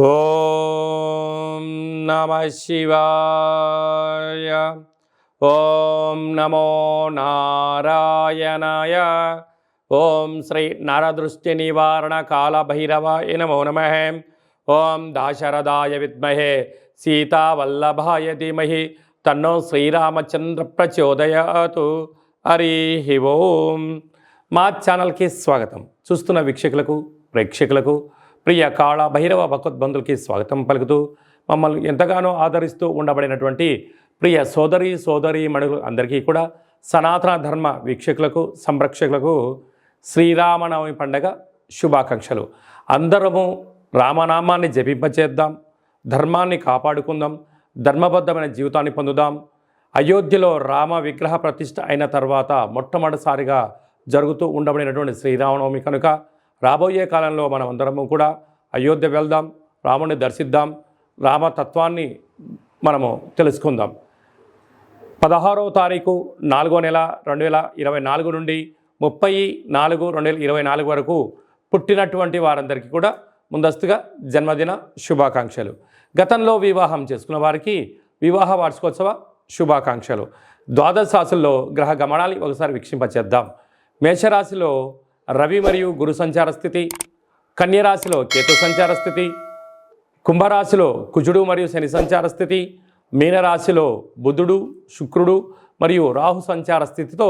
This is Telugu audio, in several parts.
ఓం నమ శివాయ. ఓం నమో నారాయణాయ. ఓం శ్రీ నరదృష్టి నివారణ కాళభైరవాయ నమో నమః. ఓం దాశరథాయ విద్మహే సీతావల్లభాయ ధీమహి తన్నో శ్రీరామచంద్ర ప్రచోదయాతు. హరి ఓం. మా ఛానల్కి స్వాగతం. చూస్తున్న వీక్షకులకు ప్రేక్షకులకు ప్రియ కాళ భైరవ భగవద్బంధులకి స్వాగతం పలుకుతూ మమ్మల్ని ఎంతగానో ఆదరిస్తూ ఉండబడినటువంటి ప్రియ సోదరీ మణులు అందరికీ కూడా సనాతన ధర్మ వీక్షకులకు సంరక్షకులకు శ్రీరామనవమి పండగ శుభాకాంక్షలు. అందరము రామనామాన్ని జపింపచేద్దాం, ధర్మాన్ని కాపాడుకుందాం, ధర్మబద్ధమైన జీవితాన్ని పొందుదాం. అయోధ్యలో రామ విగ్రహ ప్రతిష్ఠ అయిన తర్వాత మొట్టమొదటిసారిగా జరుగుతూ ఉండబడినటువంటి శ్రీరామనవమి కనుక రాబోయే కాలంలో మనం అందరము కూడా అయోధ్య వెళ్దాం, రాముని దర్శిద్దాం, రామతత్వాన్ని మనము తెలుసుకుందాం. 16వ తారీఖు 4వ నెల 2024 నుండి 30/4/2024 వరకు పుట్టినటువంటి వారందరికీ కూడా ముందస్తుగా జన్మదిన శుభాకాంక్షలు. గతంలో వివాహం చేసుకున్న వారికి వివాహ వార్షికోత్సవ శుభాకాంక్షలు. ద్వాదశ రాశుల్లో గ్రహ గమనాన్ని ఒకసారి వీక్షింపచేద్దాం. మేషరాశిలో రవి మరియు గురు సంచార స్థితి, కన్యరాశిలో కేతు సంచార స్థితి, కుంభరాశిలో కుజుడు మరియు శని సంచార స్థితి, మీనరాశిలో బుధుడు శుక్రుడు మరియు రాహు సంచార స్థితితో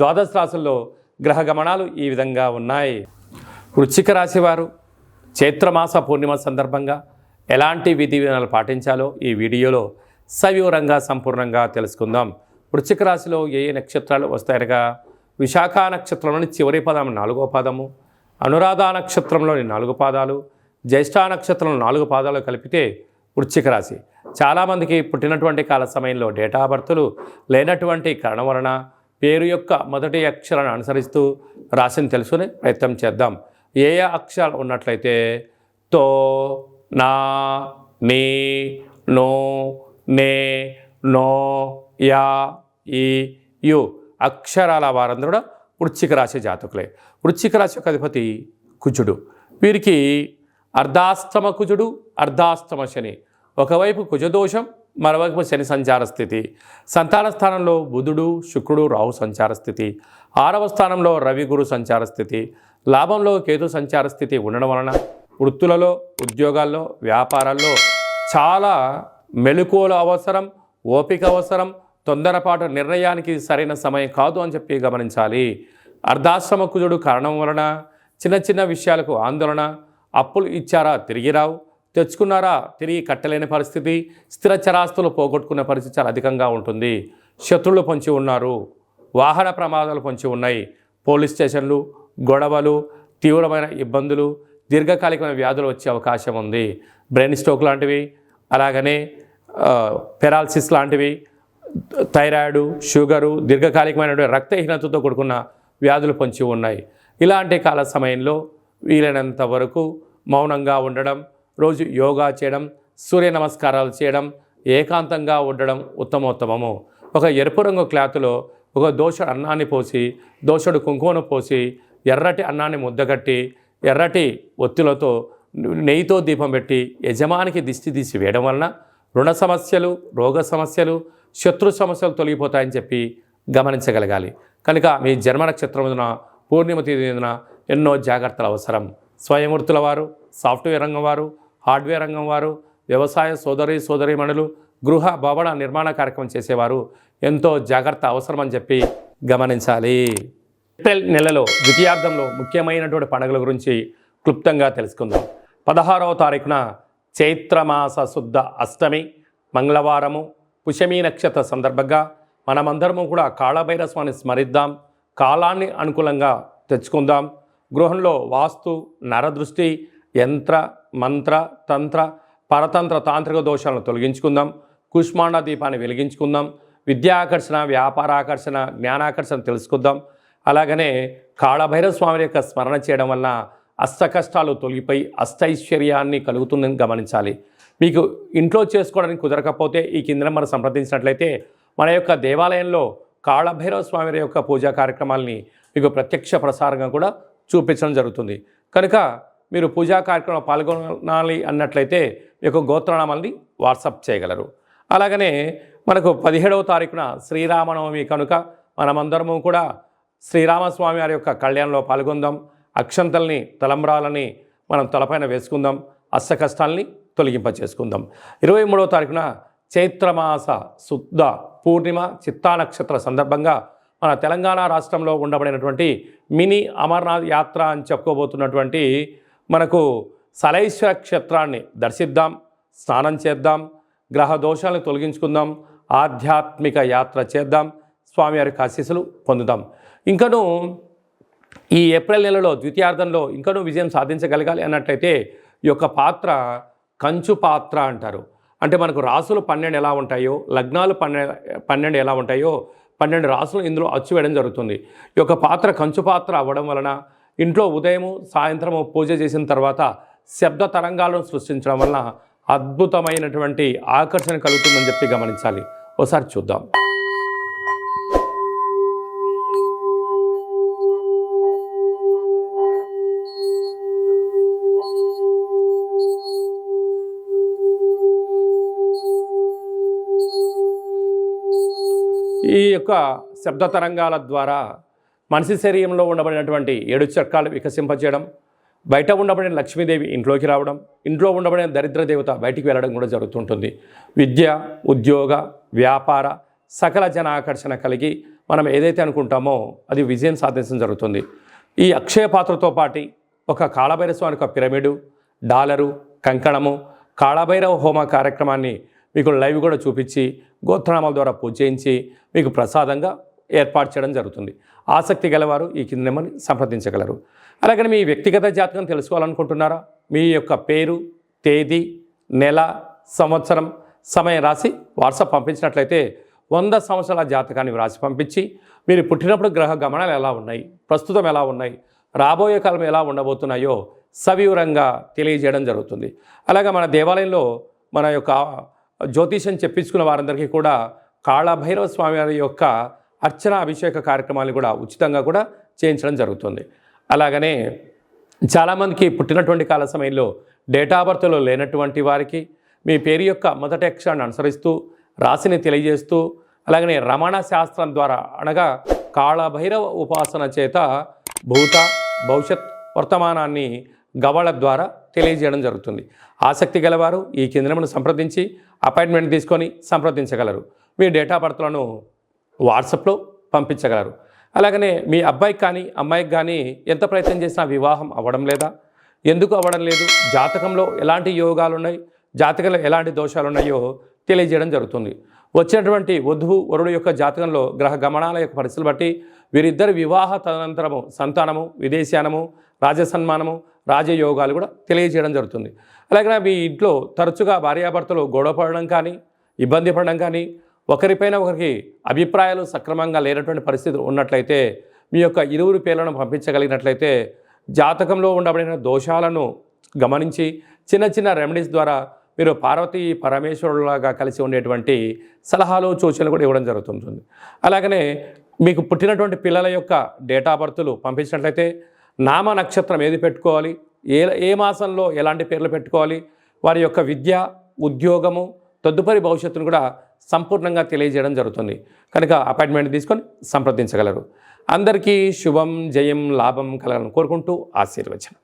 ద్వాదశ రాశుల్లో గ్రహ గమనాలు ఈ విధంగా ఉన్నాయి. వృశ్చిక రాశి వారు చైత్రమాస పూర్ణిమ సందర్భంగా ఎలాంటి విధి విధానాలు పాటించాలో ఈ వీడియోలో సవివరంగా సంపూర్ణంగా తెలుసుకుందాం. వృశ్చిక రాశిలో ఏ నక్షత్రాలు వస్తాయనగా విశాఖ నక్షత్రంలోని చివరి పదం 4వ పాదము, అనురాధ నక్షత్రంలోని 4 పాదాలు, జ్యేష్ఠ నక్షత్రంలో 4 పాదాలు కలిపితే వృశ్చిక రాశి. చాలామందికి పుట్టినటువంటి కాల సమయంలో డేటా బర్తులు లేనటువంటి కారణం వలన పేరు యొక్క మొదటి అక్షరాన్ని అనుసరిస్తూ రాశిని తెలుసుకునే ప్రయత్నం చేద్దాం. ఏ అక్షరాలు ఉన్నట్లయితే తో, నా, నీ, నో, నే, నో, యా, ఈ, యు అక్షరాల వారందరూ కూడా వృశ్చిక రాశి జాతకులే. వృశ్చిక రాశి యొక్క అధిపతి కుజుడు. వీరికి అర్ధాష్టమ కుజుడు, అర్ధాష్టమ శని. ఒకవైపు కుజదోషం, మరోవైపు శని సంచార స్థితి. సంతాన స్థానంలో బుధుడు శుక్రుడు రాహు సంచార స్థితి. 6వ స్థానంలో రవి గురు సంచార స్థితి. లాభంలో కేతు సంచార స్థితి ఉండడం వలన వృత్తులలో, ఉద్యోగాల్లో, వ్యాపారాల్లో చాలా మెలకువలు అవసరం, ఓపిక అవసరం. తొందరపాటు నిర్ణయానికి సరైన సమయం కాదు అని చెప్పి గమనించాలి. అర్ధాశ్రమ కుజుడు కారణం వలన చిన్న చిన్న విషయాలకు ఆందోళన, అప్పులు ఇచ్చారా తిరిగి రావు, తెచ్చుకున్నారా తిరిగి కట్టలేని పరిస్థితి, స్థిర చరాస్తులు పోగొట్టుకునే పరిస్థితి చాలా అధికంగా ఉంటుంది. శత్రువులు పొంచి ఉన్నారు, వాహన ప్రమాదాలు పొంచి ఉన్నాయి, పోలీస్ స్టేషన్లు, గొడవలు, తీవ్రమైన ఇబ్బందులు, దీర్ఘకాలికమైన వ్యాధులు వచ్చే అవకాశం ఉంది. బ్రెయిన్ స్ట్రోక్ లాంటివి, అలాగనే పెరాలసిస్ లాంటివి, థైరాయిడ్, షుగరు, దీర్ఘకాలికమైన రక్తహీనతతో కూడుకున్న వ్యాధులు పొంచి ఉన్నాయి. ఇలాంటి కాల సమయంలో వీలైనంత వరకు మౌనంగా ఉండడం, రోజు యోగా చేయడం, సూర్య నమస్కారాలు చేయడం, ఏకాంతంగా ఉండడం ఉత్తమోత్తమము. ఒక ఎరుపు రంగు క్లాతులో ఒక దోషుడు అన్నాన్ని పోసి, దోషుడు కుంకుమను పోసి, ఎర్రటి అన్నాన్ని ముద్దగట్టి, ఎర్రటి ఒత్తులతో నెయ్యితో దీపం పెట్టి యజమానికి దిష్టి తీసి వేయడం వలన రుణ సమస్యలు, రోగ సమస్యలు, శత్రు సమస్యలు తొలగిపోతాయని చెప్పి గమనించగలగాలి. కనుక మీ జన్మ నక్షత్రమున పూర్ణిమ తేదీన ఎన్నో జాగ్రత్తలు అవసరం. స్వయంవృత్తుల వారు, సాఫ్ట్వేర్ రంగం వారు, హార్డ్వేర్ రంగం వారు, వ్యవసాయ సోదరీమణులు, గృహ భవన నిర్మాణ కార్యక్రమం చేసేవారు ఎంతో జాగ్రత్త అవసరమని చెప్పి గమనించాలి. ఏప్రిల్ నెలలో ద్వితీయార్థంలో ముఖ్యమైనటువంటి పండుగల గురించి క్లుప్తంగా తెలుసుకుందాం. 16వ తారీఖున చైత్రమాస శుద్ధ అష్టమి మంగళవారము, పుష్యమి నక్షత్ర సందర్భంగా మనమందరము కూడా కాళభైరవ స్వామిని స్మరిద్దాం, కాలాన్ని అనుకూలంగా తెచ్చుకుందాం. గృహంలో వాస్తు, నరదృష్టి, యంత్ర, మంత్ర, తంత్ర, పరతంత్ర, తాంత్రిక దోషాలను తొలగించుకుందాం. కుష్మాండ దీపాన్ని వెలిగించుకుందాం. విద్యాకర్షణ, వ్యాపారాకర్షణ, జ్ఞానాకర్షణ తెలుసుకుందాం. అలాగనే కాళభైరవ స్వామి యొక్క స్మరణ చేయడం వలన అష్ట కష్టాలు తొలగిపోయి అష్టైశ్వర్యాన్ని కలుగుతుందని గమనించాలి. మీకు ఇంట్లో చేసుకోవడానికి కుదరకపోతే ఈ కింద మనం సంప్రదించినట్లయితే మన యొక్క దేవాలయంలో కాళభైరవ స్వామి యొక్క పూజా కార్యక్రమాలని మీకు ప్రత్యక్ష ప్రసారంగా కూడా చూపించడం జరుగుతుంది. కనుక మీరు పూజా కార్యక్రమంలో పాల్గొనాలి అన్నట్లయితే మీ యొక్క గోత్రనామాల్ని వాట్సాప్ చేయగలరు. అలాగనే మనకు 17వ తారీఖున శ్రీరామనవమి కనుక మనమందరము కూడా శ్రీరామస్వామి వారి యొక్క కళ్యాణంలో పాల్గొందాం. అక్షంతల్ని తలంబ్రాలని మనం తలపైన వేసుకుందాం. అష్ట కష్టాలని తొలగింపచేసుకుందాం. 23వ తారీఖున చైత్రమాస శుద్ధ పూర్ణిమ చిత్తా నక్షత్ర సందర్భంగా మన తెలంగాణ రాష్ట్రంలో ఉండబడినటువంటి మినీ అమర్నాథ్ యాత్ర అని చెప్పుకోబోతున్నటువంటి మనకు సలైశ్వర క్షేత్రాన్ని దర్శిద్దాం, స్నానం చేద్దాం, గ్రహ దోషాలను తొలగించుకుందాం, ఆధ్యాత్మిక యాత్ర చేద్దాం, స్వామివారికి ఆశీస్సులు పొందుదాం. ఇంకనూ ఈ ఏప్రిల్ నెలలో ద్వితీయార్థంలో ఇంకనూ విజయం సాధించగలగాలి అన్నట్లయితే ఈ యొక్క పాత్ర కంచు పాత్ర అంటారు. అంటే మనకు రాసులు 12 ఎలా ఉంటాయో, లగ్నాలు 12 ఎలా ఉంటాయో 12 రాసులు ఇందులో అచ్చు వేయడం జరుగుతుంది. ఈ యొక్క పాత్ర కంచు పాత్ర అవ్వడం వలన ఇంట్లో ఉదయము సాయంత్రము పూజ చేసిన తర్వాత శబ్ద తరంగాలను సృష్టించడం వలన అద్భుతమైనటువంటి ఆకర్షణ కలుగుతుందని చెప్పి గమనించాలి. ఒకసారి చూద్దాం. ఈ యొక్క శబ్ద తరంగాల ద్వారా మనిషి శరీరంలో ఉండబడినటువంటి 7 చక్రాలు వికసింపజేయడం, బయట ఉండబడిన లక్ష్మీదేవి ఇంట్లోకి రావడం, ఇంట్లో ఉండబడిన దరిద్ర దేవత బయటికి వెళ్ళడం కూడా జరుగుతుంటుంది. విద్య, ఉద్యోగ, వ్యాపార సకల జన ఆకర్షణ కలిగి మనం ఏదైతే అనుకుంటామో అది విజయం సాధించడం జరుగుతుంది. ఈ అక్షయ పాత్రతో పాటు ఒక కాళభైరవ స్వామికి ఒక పిరమిడు, డాలరు, కంకణము, కాళభైరవ హోమ కార్యక్రమాన్ని మీకు లైవ్ కూడా చూపించి గోత్రనామాల ద్వారా పూజ చేయించి మీకు ప్రసాదంగా ఏర్పాటు చేయడం జరుగుతుంది. ఆసక్తి గలవారు ఈ కింద నెంబర్ని సంప్రదించగలరు. అలాగే మీ వ్యక్తిగత జాతకం తెలుసుకోవాలనుకుంటున్నారా? మీ యొక్క పేరు, తేదీ, నెల, సంవత్సరం, సమయం రాసి వాట్సాప్ పంపించినట్లయితే 100 సంవత్సరాల జాతకాన్ని వ్రాసి పంపించి మీరు పుట్టినప్పుడు గ్రహ గమనాలు ఎలా ఉన్నాయి, ప్రస్తుతం ఎలా ఉన్నాయి, రాబోయే కాలం ఎలా ఉండబోతున్నాయో సవివరంగా తెలియజేయడం జరుగుతుంది. అలాగే మన దేవాలయంలో మన యొక్క జ్యోతిషం చెప్పించుకున్న వారందరికీ కూడా కాళభైరవ స్వామి వారి యొక్క అర్చన అభిషేక కార్యక్రమాలు కూడా ఉచితంగా కూడా చేయించడం జరుగుతుంది. అలాగనే చాలామందికి పుట్టినటువంటి కాల సమయంలో డేట్ ఆఫ్ బర్త్లో లేనటువంటి వారికి మీ పేరు యొక్క మొదటి అక్షరాన్ని అనుసరిస్తూ రాశిని తెలియజేస్తూ అలాగనే రమణ శాస్త్రం ద్వారా అనగా కాళభైరవ ఉపాసన చేత భూత భవిష్యత్ వర్తమానాన్ని గవళ ద్వారా తెలియజేయడం జరుగుతుంది. ఆసక్తి గలవారు ఈ కేంద్రమును సంప్రదించి అపాయింట్మెంట్ తీసుకొని సంప్రదించగలరు. మీ డేట్ ఆఫ్ బర్త్లను వాట్సాప్లో పంపించగలరు. అలాగనే మీ అబ్బాయికి కానీ అమ్మాయికి కానీ ఎంత ప్రయత్నం చేసినా వివాహం అవ్వడం లేదా, ఎందుకు అవ్వడం లేదు, జాతకంలో ఎలాంటి యోగాలు ఉన్నాయి, జాతకంలో ఎలాంటి దోషాలు ఉన్నాయో తెలియజేయడం జరుగుతుంది. వచ్చినటువంటి వధువు వరుడు యొక్క జాతకంలో గ్రహ గమనాల యొక్క పరిస్థితులు బట్టి వీరిద్దరి వివాహ తదనంతరము సంతానము, విదేశానము, రాజసన్మానము, రాజయోగాలు కూడా తెలియజేయడం జరుగుతుంది. అలాగే మీ ఇంట్లో తరచుగా భార్యాభర్తలు గొడవ పడడం కానీ, ఇబ్బంది పడడం కానీ, ఒకరిపైన ఒకరికి అభిప్రాయాలు సక్రమంగా లేనటువంటి పరిస్థితులు ఉన్నట్లయితే మీ యొక్క ఇరువురు పేర్లను పంపించగలిగినట్లయితే జాతకంలో ఉండబడిన దోషాలను గమనించి చిన్న చిన్న రెమెడీస్ ద్వారా మీరు పార్వతీ పరమేశ్వరులాగా కలిసి ఉండేటువంటి సలహాలు సూచనలు కూడా ఇవ్వడం జరుగుతుంటుంది. అలాగనే మీకు పుట్టినటువంటి పిల్లల యొక్క డేట్ ఆఫ్ బర్త్లు పంపించినట్లయితే నామ నక్షత్రం ఏది పెట్టుకోవాలి, ఏ మాసంలో ఎలాంటి పేర్లు పెట్టుకోవాలి, వారి యొక్క విద్య, ఉద్యోగము, తదుపరి భవిష్యత్తును కూడా సంపూర్ణంగా తెలియజేయడం జరుగుతుంది. కనుక అపాయింట్మెంట్ తీసుకొని సంప్రదించగలరు. అందరికీ శుభం, జయం, లాభం కలగాలని కోరుకుంటూ ఆశీర్వచనం.